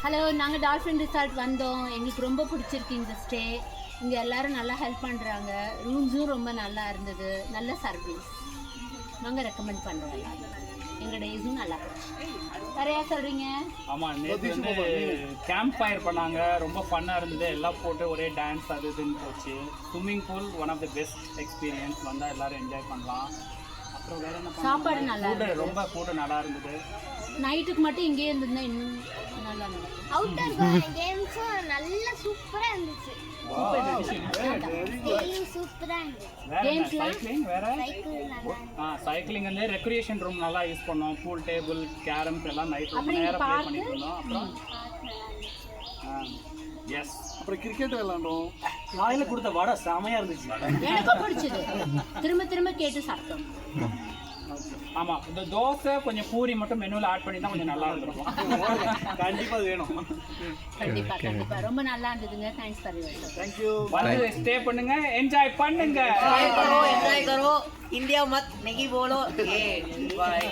Hello, நாங்கள் dolphin resort வந்தோம். எங்களுக்கு ரொம்ப பிடிச்சிருக்கு இந்த ஸ்டே. இங்கே எல்லோரும் நல்லா ஹெல்ப் பண்ணுறாங்க. ரூம்ஸும் ரொம்ப நல்லா இருந்தது. நல்ல சர்வீஸ். நாங்கள் ரெக்கமெண்ட் பண்ணுறோம் எல்லாரும். எங்கள் டேஸும் நல்லா போச்சு. நிறையா சொல்கிறீங்க? ஆமாம், நேற்று வந்து கேம்ப் ஃபயர் பண்ணாங்க. ரொம்ப ஃபன்னாக இருந்தது. எல்லாம் போட்டு ஒரே டான்ஸ் அது இதுன்னு போச்சு. Swimming pool one of the best experience. வந்தால் எல்லோரும் என்ஜாய் பண்ணலாம். அப்புறம் வேறு என்ன, சாப்பாடு நல்லா இருந்தது. ரொம்ப ஃபுட்டு நல்லா இருந்தது. நைட்டுக்கு மட்டும் இங்கேயே இருந்ததுன்னா இன்னும் நல்லா இருந்தது. அவுட்டர் கேம்ஸும் நல்லா சூப்பராக இருந்துச்சு. சைக்கிளிங் வந்து ரெக்ரியேஷன் ரூம் நல்லா யூஸ் பண்ணோம். பூல் டேபிள் கேரம்ஸ் எல்லாம் நைட் ரொம்ப நேரம் ப்ளே பண்ணிட்டு இருந்தோம். அப்புறம் எஸ், அப்புறம் கிரிக்கெட் விளையாண்டோம். காலையில கொடுத்த வடை செமையா இருந்துச்சு. எனக்கு பிடிச்சது. திரும்ப திரும்ப கேட்டு சாப்பிட்டோம். ஆமாம், இந்த தோசை கொஞ்சம் பூரி மட்டும் மெனுவில் ஆட் பண்ணி தான் கொஞ்சம் நல்லா இருந்திருக்கும். கண்டிப்பா அது வேணும். கண்டிப்பா கண்டிப்பா ரொம்ப நல்லா இருந்ததுங்க. Thanks for your support. Thank you. வந்து ஸ்டே பண்ணுங்க, என்ஜாய் பண்ணுங்க. एंजॉय करो, इंडिया मत नहीं बोलो। बाय।